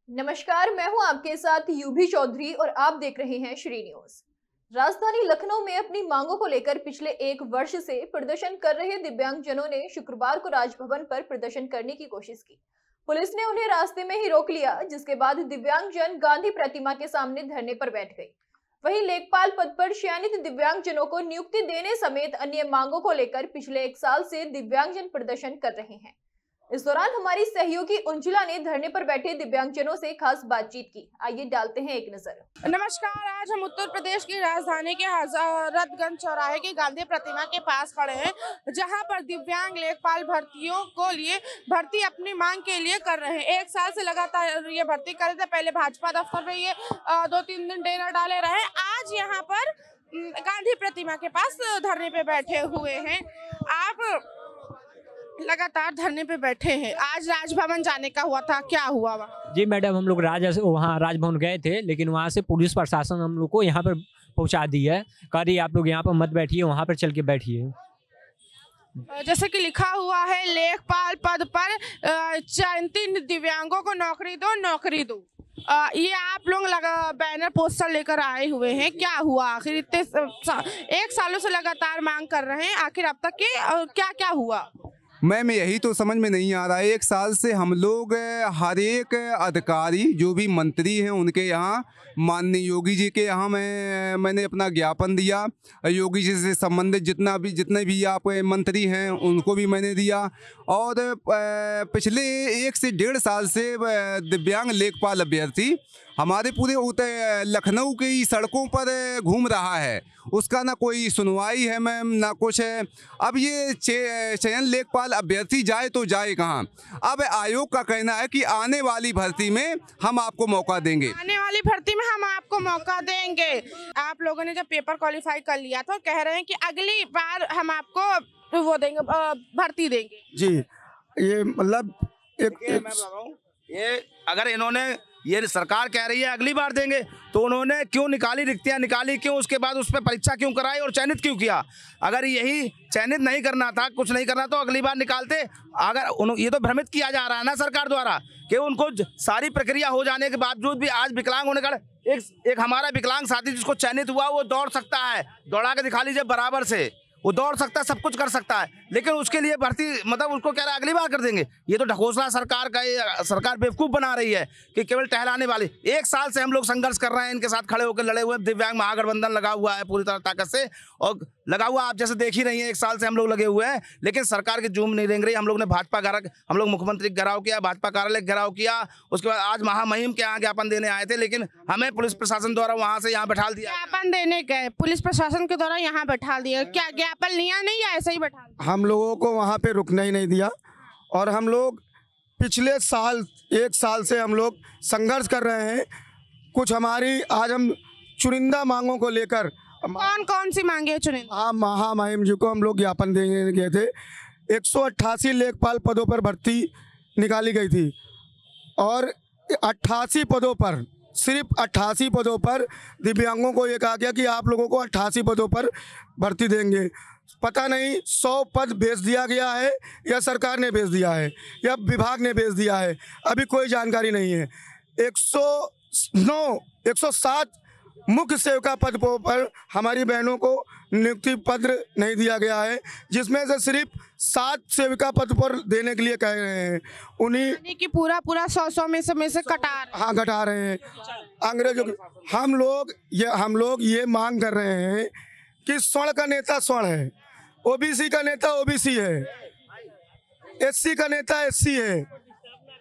नमस्कार, मैं हूं आपके साथ यूभी चौधरी और आप देख रहे हैं श्री न्यूज। राजधानी लखनऊ में अपनी मांगों को लेकर पिछले 1 वर्ष से प्रदर्शन कर रहे दिव्यांगजनों ने शुक्रवार को राजभवन पर प्रदर्शन करने की कोशिश की। पुलिस ने उन्हें रास्ते में ही रोक लिया, जिसके बाद दिव्यांगजन गांधी प्रतिमा के सामने धरने पर बैठ गए। वहीं लेखपाल पद पर चयनित दिव्यांगजनों को नियुक्ति देने समेत अन्य मांगों को लेकर पिछले 1 साल से दिव्यांगजन प्रदर्शन कर रहे हैं। इस दौरान हमारी सहयोगी उंजुला ने धरने पर बैठे दिव्यांगजनों से खास बातचीत की। आइए डालते हैं एक नजर। नमस्कार, आज हम उत्तर प्रदेश की राजधानी के हजरतगंज चौराहे की गांधी प्रतिमा के पास खड़े हैं, जहां पर दिव्यांग लेखपाल भर्तियों को लिए भर्ती अपनी मांग के लिए कर रहे हैं। 1 साल से लगातार ये भर्ती कर रहे थे। पहले भाजपा दफ्तर में ये 2-3 दिन डेरा डाले रहे। आज यहाँ पर गांधी प्रतिमा के पास धरने पे बैठे हुए हैं। आप लगातार धरने पे बैठे हैं। आज राजभवन जाने का हुआ था, क्या हुआ वहाँ? जी मैडम, हम लोग वहाँ राजभवन गए थे, लेकिन वहाँ से पुलिस प्रशासन हम लोग को यहाँ पर पहुँचा दी है। कह रही आप लोग यहाँ पर मत बैठिए, वहाँ पर चल के बैठिए। जैसे कि लिखा हुआ है, लेखपाल पद पर चयनित दिव्यांगों को नौकरी दो, नौकरी दो। ये आप लोग बैनर पोस्टर लेकर आए हुए हैं, क्या हुआ आखिर? इतने 1 सालों से लगातार मांग कर रहे हैं, आखिर अब तक के क्या क्या हुआ? मैम, यही तो समझ में नहीं आ रहा है। 1 साल से हम लोग हर एक अधिकारी जो भी मंत्री हैं उनके यहाँ, माननीय योगी जी के यहाँ मैंने अपना ज्ञापन दिया। योगी जी से संबंधित जितने भी आप मंत्री हैं उनको भी मैंने दिया। और पिछले 1 से 1.5 साल से दिव्यांग लेखपाल अभ्यर्थी हमारे पूरे लखनऊ की सड़कों पर घूम रहा है। उसका ना कोई सुनवाई है मैम, ना कुछ है। अब ये चयन लेखपाल अभ्यर्थी जाए तो जाए कहाँ? अब आयोग का कहना है कि आने वाली भर्ती में हम आपको मौका देंगे। आने वाली भर्ती में हम आपको मौका देंगे। आप लोगों ने जब पेपर क्वालिफाई कर लिया तो कह रहे हैं कि अगली बार हम आपको वो देंगे, भर्ती देंगे। जी, ये मतलब ये अगर इन्होंने ये सरकार कह रही है अगली बार देंगे, तो उन्होंने क्यों रिक्तियां निकाली? क्यों उसके बाद उस पर परीक्षा क्यों कराई और चयनित क्यों किया? अगर यही चयनित नहीं करना था, कुछ नहीं करना, तो अगली बार निकालते। अगर ये तो भ्रमित किया जा रहा है ना सरकार द्वारा कि उनको सारी प्रक्रिया हो जाने के बावजूद भी आज विकलांग होने का एक हमारा विकलांग साथी जिसको चयनित हुआ वो दौड़ सकता है, दौड़ा के दिखा लीजिए बराबर से, वो दौड़ सकता है, सब कुछ कर सकता है, लेकिन उसके लिए भर्ती मतलब उसको कह रहा है अगली बार कर देंगे। ये तो ढकोसला सरकार का, ये सरकार बेवकूफ़ बना रही है कि केवल टहलाने वाली। 1 साल से हम लोग संघर्ष कर रहे हैं, इनके साथ खड़े होकर लड़े हुए। दिव्यांग महागठबंधन लगा हुआ है पूरी तरह ताकत से, और लगा हुआ आप जैसे देख ही रही हैं। 1 साल से हम लोग लगे हुए हैं, लेकिन सरकार की जूम नहीं रेंग रही। हम लोग ने हम लोग मुख्यमंत्री घेराव किया, भाजपा कार्यालय घेराव किया, उसके बाद आज महामहिम के यहाँ ज्ञापन देने आए थे, लेकिन हमें पुलिस प्रशासन द्वारा वहाँ से यहाँ बैठा दिया। ज्ञापन देने गए, पुलिस प्रशासन के द्वारा यहाँ बैठा दिया। क्या ज्ञापन लिया नहीं या ऐसे ही बैठा? हम लोगों को वहाँ पे रुकने ही नहीं दिया। और हम लोग पिछले 1 साल से हम लोग संघर्ष कर रहे हैं। कुछ हमारी आज हम चुनिंदा मांगों को लेकर, कौन सी मांगे चुनिंदा? हाँ, महामहिम जी को हम लोग ज्ञापन देने गए थे। 188 लेखपाल पदों पर भर्ती निकाली गई थी और 88 पदों पर, सिर्फ 88 पदों पर दिव्यांगों को ये कहा गया कि आप लोगों को 88 पदों पर भर्ती देंगे। पता नहीं 100 पद भेज दिया गया है या सरकार ने भेज दिया है या विभाग ने भेज दिया है, अभी कोई जानकारी नहीं है। 107 मुख्य सेविका पद पर हमारी बहनों को नियुक्ति पत्र नहीं दिया गया है, जिसमें से सिर्फ 7 सेविका पद पर देने के लिए कह रहे हैं। उन्हीं कि पूरा 100 में से कटा रहे हैं। हाँ, घटा रहे हैं अंग्रेजों की। हम लोग ये मांग कर रहे हैं कि स्वर्ण का नेता स्वर्ण है, ओबीसी का नेता ओबीसी है, एससी का नेता एससी है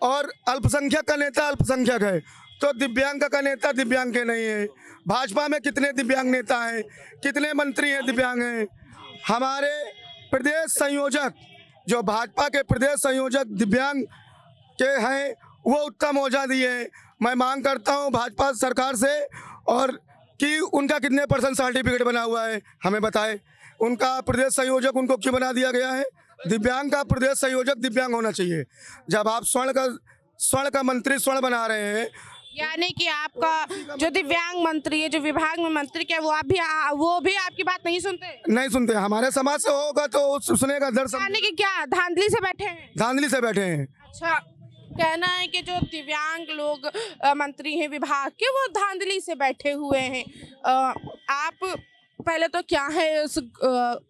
और अल्पसंख्यक का नेता अल्पसंख्यक है, तो दिव्यांग का नेता दिव्यांग के नहीं है। भाजपा में कितने दिव्यांग नेता हैं, कितने मंत्री हैं दिव्यांग हैं? हमारे प्रदेश संयोजक, जो भाजपा के प्रदेश संयोजक दिव्यांग के हैं, वो उत्तम ओझा दिए हैं। मैं मांग करता हूं भाजपा सरकार से और कि उनका कितने % सर्टिफिकेट बना हुआ है हमें बताए। उनका प्रदेश संयोजक उनको क्यों बना दिया गया है? दिव्यांग का प्रदेश संयोजक दिव्यांग होना चाहिए। जब आप स्वर्ण का मंत्री स्वर्ण बना रहे हैं, यानी कि आपका जो दिव्यांग मंत्री है, जो विभाग में मंत्री क्या वो भी आपकी बात नहीं सुनते? हमारे समाज से होगा तो सुनेगा। यानी कि क्या धांधली से बैठे हैं? धांधली से बैठे हैं। अच्छा, कहना है कि जो दिव्यांग लोग मंत्री हैं विभाग के, वो धांधली से बैठे हुए हैं। आप पहले तो क्या है इस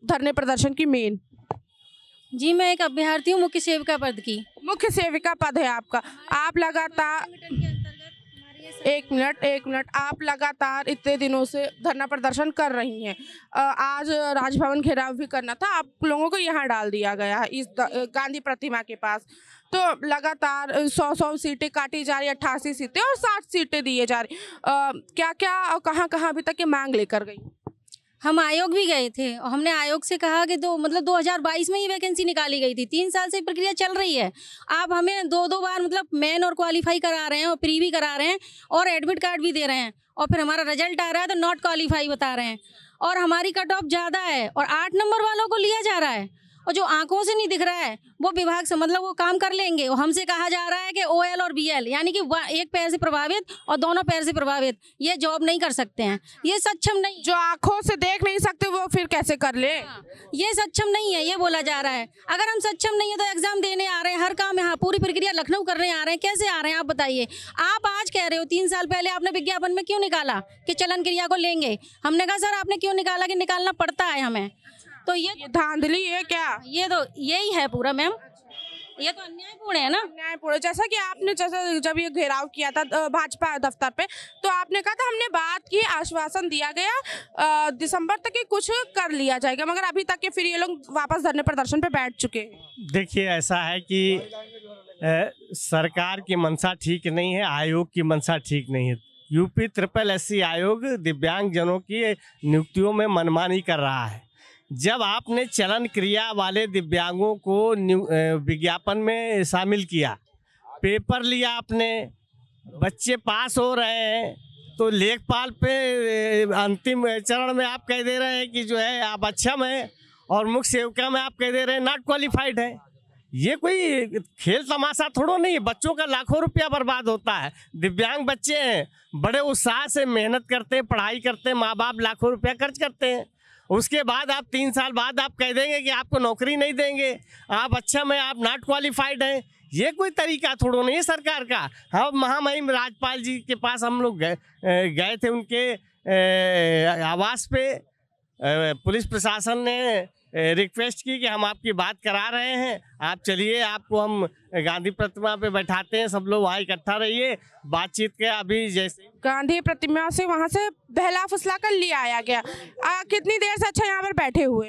धरने प्रदर्शन की मेन? जी, मैं एक अभ्यर्थी हूँ मुख्य सेविका पद की। मुख्य सेविका पद है आपका। आप लगातार एक मिनट आप लगातार इतने दिनों से धरना प्रदर्शन कर रही हैं। आज राजभवन घेराव भी करना था, आप लोगों को यहाँ डाल दिया गया है इस गांधी प्रतिमा के पास। तो लगातार 100 सीटें काटी जा रही, 88 सीटें और 60 सीटें दिए जा रही। क्या क्या और कहाँ अभी तक ये मांग लेकर गई? हम आयोग भी गए थे और हमने आयोग से कहा कि 2022 में ही वैकेंसी निकाली गई थी। 3 साल से प्रक्रिया चल रही है। आप हमें 2 बार मेन और क्वालिफाई करा रहे हैं और प्री भी करा रहे हैं और एडमिट कार्ड भी दे रहे हैं, और फिर हमारा रिजल्ट आ रहा है तो नॉट क्वालिफाई बता रहे हैं, और हमारी कट ऑफ ज़्यादा है और 8 नंबर वालों को लिया जा रहा है, और जो आंखों से नहीं दिख रहा है वो विभाग से वो काम कर लेंगे। और हमसे कहा जा रहा है कि OL और BL यानी कि एक पैर से प्रभावित और दोनों पैर से प्रभावित ये जॉब नहीं कर सकते हैं। ये सक्षम नहीं, जो आंखों से देख नहीं सकते वो फिर कैसे कर ले? ये सक्षम नहीं है, ये बोला जा रहा है। अगर हम सक्षम नहीं है तो एग्जाम देने आ रहे हैं, हर काम यहाँ पूरी प्रक्रिया लखनऊ करने आ रहे हैं, कैसे आ रहे हैं आप बताइए? आप आज कह रहे हो 3 साल पहले आपने विज्ञापन में क्यों निकाला कि चलन क्रिया को लेंगे? हमने कहा सर आपने क्यों निकाला कि निकालना पड़ता है हमें। तो ये धांधली है क्या? ये तो यही है पूरा मैम, ये तो अन्यायपूर्ण है ना। अन्यायपूर्ण, जैसा कि आपने जब ये घेराव किया था भाजपा दफ्तर पे, तो आपने कहा था हमने बात की, आश्वासन दिया गया दिसंबर तक कुछ कर लिया जाएगा, मगर अभी तक के फिर ये लोग वापस धरने प्रदर्शन पे बैठ चुके हैं। देखिए ऐसा है कि सरकार की मंशा ठीक नहीं है, आयोग की मंशा ठीक नहीं है। यूपी SSS आयोग दिव्यांग जनों की नियुक्तियों में मनमानी कर रहा है। जब आपने चलन क्रिया वाले दिव्यांगों को विज्ञापन में शामिल किया, पेपर लिया आपने, बच्चे पास हो रहे हैं, तो लेखपाल पे अंतिम चरण में आप कह दे रहे हैं कि जो है आप अक्षम है, और मुख्य सेविका में आप कह दे रहे हैं नॉट क्वालिफाइड है। ये कोई खेल तमाशा थोड़ा नहीं है। बच्चों का लाखों रुपया बर्बाद होता है। दिव्यांग बच्चे हैं, बड़े उत्साह से मेहनत करते हैं, पढ़ाई करते हैं, माँ बाप लाखों रुपया खर्च करते हैं। उसके बाद आप 3 साल बाद आप कह देंगे कि आपको नौकरी नहीं देंगे, आप अच्छा में आप नॉट क्वालिफाइड हैं। ये कोई तरीका थोड़ा नहीं है सरकार का। हम महामहिम राज्यपाल जी के पास हम लोग गए थे, उनके आवास पे पुलिस प्रशासन ने रिक्वेस्ट की कि हम आपकी बात करा रहे हैं, आप चलिए, आपको हम गांधी प्रतिमा पे बैठाते हैं, सब लोग वहाँ इकट्ठा रहिए, बातचीत के। अभी जैसे गांधी प्रतिमा से वहाँ से बहला फुसला कर लिया आया गया। कितनी देर से अच्छा यहाँ पर बैठे हुए?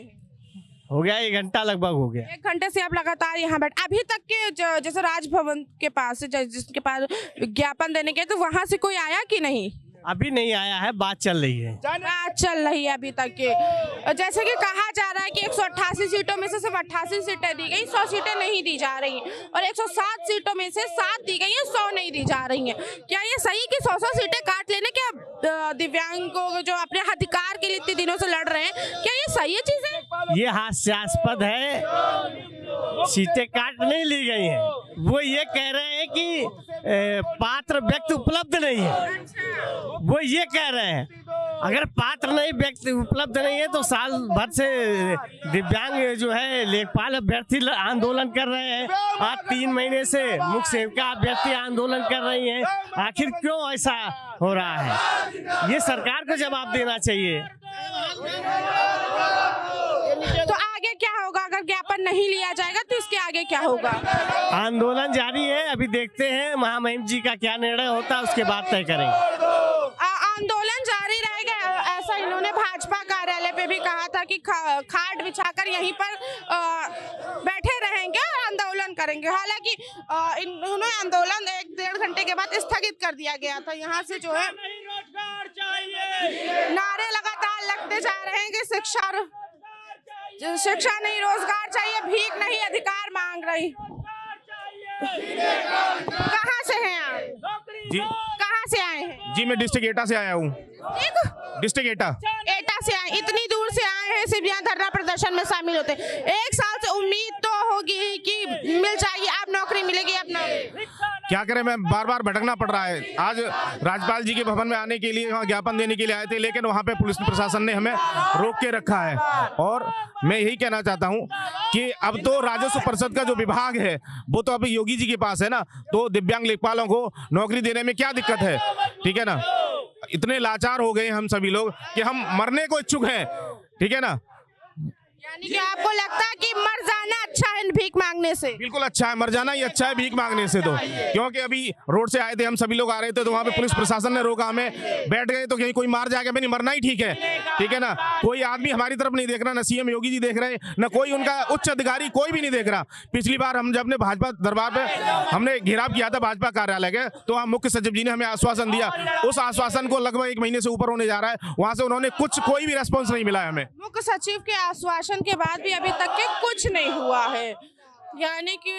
हो गया 1 घंटा लगभग हो गया। 1 घंटे से आप लगातार यहाँ बैठे। अभी तक के जैसे राजभवन के पास जिसके पास विज्ञापन देने के, तो वहाँ से कोई आया कि नहीं? अभी नहीं आया है, बात चल रही है। बात चल रही है अभी तक के। जैसे कि कहा जा रहा है कि 188 सीटों में से सिर्फ 88 सीटें दी गई, 100 सीटें नहीं दी जा रही, और 107 सीटों में से 7 दी गई हैं, 100 नहीं दी जा रही हैं। क्या ये सही कि 100 सीटें काट लेने? क्या दिव्यांगों जो अपने अधिकार के लिए इतने दिनों से लड़ रहे हैं, क्या ये सही है चीजें? ये हास्यास्पद है। सीटें काट नहीं ली गई हैं, वो ये कह रहे हैं कि पात्र व्यक्ति उपलब्ध नहीं है। वो ये कह रहे हैं अगर पात्र नहीं व्यक्ति उपलब्ध नहीं है तो साल भर से दिव्यांग जो है लेखपाल अभ्यर्थी आंदोलन कर रहे हैं। आज 3 महीने से मुख्य सेविका अभ्यर्थी आंदोलन कर रही हैं। आखिर क्यों ऐसा हो रहा है? ये सरकार को जवाब देना चाहिए। तो आगे क्या होगा अगर ज्ञापन नहीं लिया जाएगा? तो इसके आगे क्या होगा? आंदोलन जारी है, अभी देखते हैं महामहिम जी का क्या निर्णय होता है, उसके बाद तय करेंगे। आंदोलन जारी रहेगा, ऐसा इन्होंने भाजपा कार्यालय पे भी कहा था कि खाट बिछाकर यहीं पर बैठे रहेंगे और आंदोलन करेंगे। हालांकि इन्होंने आंदोलन 1-1.5 घंटे के बाद स्थगित कर दिया गया था। यहाँ से जो है नारे लगातार लगते जा रहे हैं कि शिक्षा नहीं, रोजगार चाहिए, भीख नहीं, अधिकार मांग रही। कहाँ से हैं आप? जी, कहाँ से आए हैं? जी मैं डिस्ट्रिक्ट एटा से आया हूँ। डिस्ट्रिक्ट एटा से आए, इतनी दूर से आए हैं सिर्फ यहाँ धरना प्रदर्शन में शामिल होते। 1 साल से उम्मीद तो होगी कि मिल जाएगी, आप नौकरी मिलेगी अपना? क्या करें मैम, बार बार भटकना पड़ रहा है। आज राज्यपाल जी के भवन में आने के लिए, वहाँ ज्ञापन देने के लिए आए थे, लेकिन वहाँ पे पुलिस प्रशासन ने हमें रोक के रखा है। और मैं यही कहना चाहता हूँ कि अब तो राजस्व परिषद का जो विभाग है वो तो अभी योगी जी के पास है ना, तो दिव्यांग लेखपालों को नौकरी देने में क्या दिक्कत है? ठीक है ना, इतने लाचार हो गए हम सभी लोग कि हम मरने को इच्छुक हैं। ठीक है ना, यानी कि आपको लगता है कि मर जाना अच्छा है भीख मांगने से? बिल्कुल अच्छा है, मर जाना ही अच्छा है भीख मांगने से। तो क्योंकि अभी रोड से आए थे हम सभी लोग, आ रहे थे तो वहाँ पे पुलिस प्रशासन ने रोका हमें, बैठ गए तो कहीं कोई मार जाएगा, नहीं मरना ही ठीक है। ठीक है ना, कोई आदमी हमारी तरफ नहीं देख रहा, ना सीएम योगी जी देख रहे, ना कोई उनका उच्च अधिकारी, कोई भी नहीं देख रहा। पिछली बार हम जब अपने भाजपा दरबार पे हमने घेराव किया था भाजपा कार्यालय के, तो वहाँ मुख्य सचिव जी ने हमें आश्वासन दिया, उस आश्वासन को लगभग 1 महीने से ऊपर होने जा रहा है, वहाँ से उन्होंने कोई भी रेस्पॉन्स नहीं मिला है हमें। मुख्य सचिव के आश्वासन के बाद भी अभी तक के कुछ नहीं हुआ है, यानी कि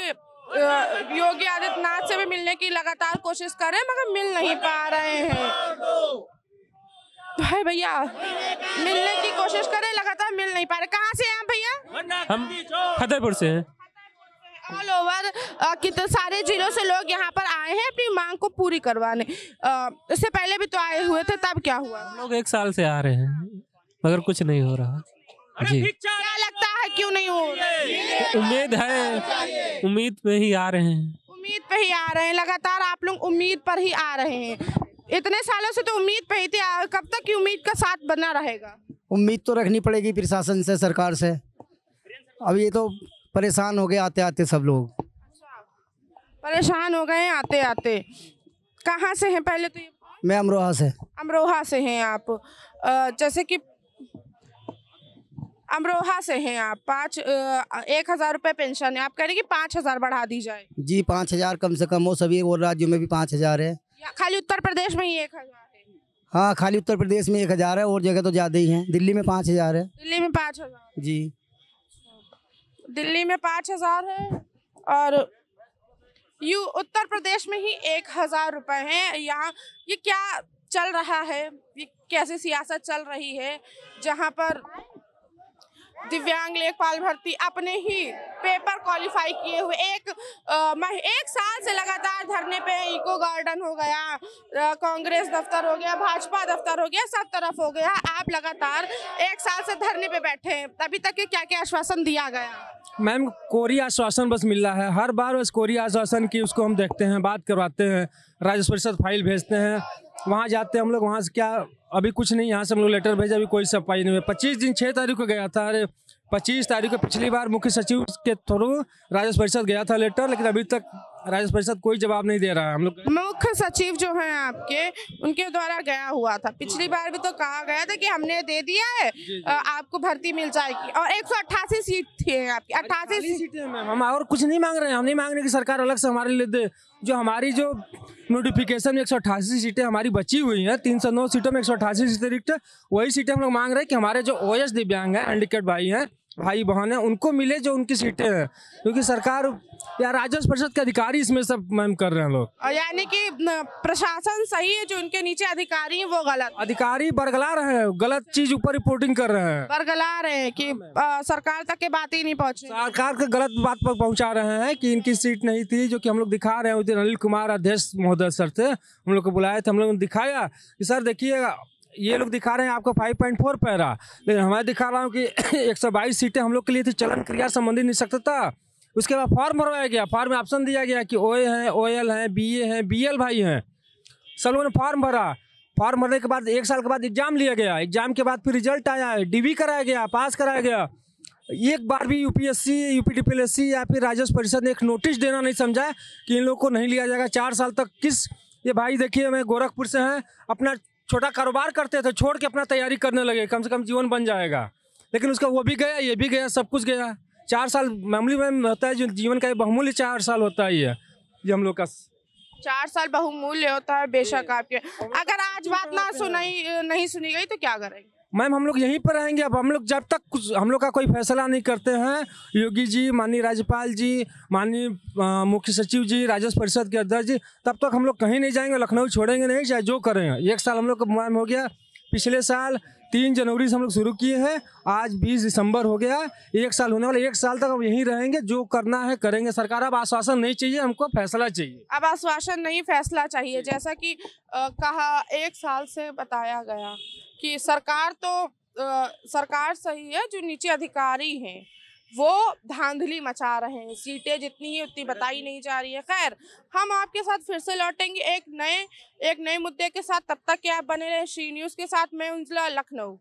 योगी आदित्यनाथ से भी मिलने की लगातार कोशिश कर रहे हैं मगर मिल नहीं पा रहे हैं। भाई भैया मिलने की कोशिश कर रहे हैं, लगातार मिल नहीं पा रहे। कहाँ से हैं भैया? हम फतेहपुर से हैं। ऑल ओवर कितने सारे जिलों से लोग यहाँ पर आए हैं अपनी मांग को पूरी करवाने। इससे पहले भी तो आए हुए थे, तब क्या हुआ? हम लोग 1 साल से आ रहे हैं मगर कुछ नहीं हो रहा जी। क्या लगता है क्यों नहीं हो रहा? उम्मीद है, उम्मीद पे ही आ रहे हैं। उम्मीद पे ही आ रहे हैं, लगातार आप लोग उम्मीद पर ही आ रहे हैं। इतने सालों से तो उम्मीद पे ही थे, कब तक की उम्मीद का साथ बना रहेगा? उम्मीद तो रखनी पड़ेगी प्रशासन से, सरकार से। अब ये तो परेशान हो गए आते आते सब लोग। परेशान हो गए आते आते। कहाँ से हैं पहले तो? मैं अमरोहा से। अमरोहा से हैं आप? जैसे कि अमरोहा से हैं आप, 1,000 रुपये पेंशन है, आप कह रहे हैं कि 5,000 बढ़ा दी जाए? जी 5,000 कम से कम हो, सभी और राज्यों में भी 5,000 है। खाली उत्तर प्रदेश में ही 1,000 है? हाँ, खाली उत्तर प्रदेश में 1,000 है, और जगह तो ज़्यादा ही है। दिल्ली में 5,000 है। दिल्ली में 5,000? जी दिल्ली में 5,000 है और उत्तर प्रदेश में ही 1,000 रुपये हैं। यहाँ ये क्या चल रहा है, ये कैसी सियासत चल रही है जहाँ पर दिव्यांग लेखपाल भर्ती अपने ही पेपर क्वालिफाई किए हुए एक साल से लगातार धरने पे, इको गार्डन हो गया, कांग्रेस दफ्तर हो गया, भाजपा दफ्तर हो गया, सब तरफ हो गया, आप लगातार 1 साल से धरने पे बैठे हैं। अभी तक के क्या क्या आश्वासन दिया गया? मैम कोरी आश्वासन बस मिल रहा है, हर बार बस कोरी आश्वासन की उसको हम देखते हैं, बात करवाते हैं, राज्य परिषद फाइल भेजते हैं, वहाँ जाते हैं हम लोग, वहाँ से क्या अभी कुछ नहीं, यहाँ से हम लोग लेटर भेजा, अभी कोई सफाई नहीं हुई। 25 दिन 6 तारीख को गया था, अरे 25 तारीख को पिछली बार मुख्य सचिव के थ्रू राज्य परिषद गया था लेटर, लेकिन अभी तक राज्य परिषद कोई जवाब नहीं दे रहा है। हम लोग मुख्य सचिव जो हैं आपके, उनके द्वारा गया हुआ था, पिछली बार भी तो कहा गया था कि हमने दे दिया है, आपको भर्ती मिल जाएगी, और 188 सीट थी आपकी। 88 सीटें मैम, हम और कुछ नहीं मांग रहे हैं, हम नहीं मांग रहे कि सरकार अलग से हमारे लिए दे। जो हमारी जो नोटिफिकेशन में 188 सीटें हमारी बची हुई हैं, 309 सीटों में 188 सीटें रिक्त, वही सीटें हम लोग मांग रहे हैं कि हमारे जो ओएस दिव्यांग हैं, हैंडीकैप्ड भाई बहन है, उनको मिले जो उनकी सीटें हैं, क्योंकि सरकार या राजस्व परिषद के अधिकारी इसमें सब मैम कर रहे हैं लोग। यानी कि प्रशासन सही है, जो उनके नीचे अधिकारी हैं वो गलत? अधिकारी बरगला रहे हैं, गलत चीज ऊपर रिपोर्टिंग कर रहे हैं, बरगला रहे हैं कि सरकार तक के बात ही नहीं पहुँची, सरकार के गलत बात पर पहुंचा रहे हैं कि इनकी सीट नहीं थी, जो कि हम लोग दिखा रहे हैं। उस दिन अनिल कुमार अध्यक्ष महोदय सर थे, हम लोग को बुलाए थे, हम लोगों ने दिखाया कि सर देखिए ये लोग दिखा रहे हैं आपको 5.4 पैरा, लेकिन हमें दिखा रहा हूँ कि 122 सीटें हम लोग के लिए थी चलन क्रिया संबंधी निःशक्तता। उसके बाद फॉर्म भरवाया गया, फॉर्म में ऑप्शन दिया गया कि ओए हैं, ओएल हैं, बीए हैं, बीएल भाई हैं, सब लोगों ने फॉर्म भरा। फॉर्म भरने के बाद 1 साल के बाद एग्जाम लिया गया, एग्जाम के बाद फिर रिजल्ट आया है, डीवी कराया गया, पास कराया गया। एक बार भी यूपीएससी, यूपीडीपीएससी या फिर राजस्व परिषद ने एक नोटिस देना नहीं समझा कि इन लोग को नहीं लिया जाएगा। 4 साल तक ये भाई देखिए, मैं गोरखपुर से हैं, अपना छोटा कारोबार करते थे, छोड़ के अपना तैयारी करने लगे, कम से कम जीवन बन जाएगा, लेकिन उसका वो भी गया, ये भी गया, सब कुछ गया। 4 साल मामूली में होता है, जो जीवन का बहुमूल्य 4 साल होता है, ये हम लोग का 4 साल बहुमूल्य होता है बेशक आपके। अगर आज बात नहीं सुनी गई तो क्या करेंगे? मैम हम लोग यहीं पर रहेंगे। अब हम लोग जब तक कुछ हम लोग का कोई फैसला नहीं करते हैं, योगी जी, माननीय राज्यपाल जी, माननीय मुख्य सचिव जी, राजस्व परिषद के अध्यक्ष जी, तब तक हम लोग कहीं नहीं जाएंगे, लखनऊ छोड़ेंगे नहीं, चाहे जो करेंगे। 1 साल हम लोग को मैम हो गया, पिछले साल 3 जनवरी से हम लोग शुरू किए हैं, आज 20 दिसंबर हो गया, 1 साल होने वाला। 1 साल तक अब यहीं रहेंगे, जो करना है करेंगे। सरकार अब आश्वासन नहीं चाहिए, हमको फैसला चाहिए। अब आश्वासन नहीं, फैसला चाहिए। जैसा कि कहा 1 साल से बताया गया कि सरकार तो सरकार सही है, जो नीचे अधिकारी हैं वो धांधली मचा रहे हैं। सीटें जितनी ही उतनी बताई नहीं जा रही है। खैर, हम आपके साथ फिर से लौटेंगे एक नए मुद्दे के साथ। तब तक के आप बने रहे श्री न्यूज़ के साथ। मैं उंजला, लखनऊ।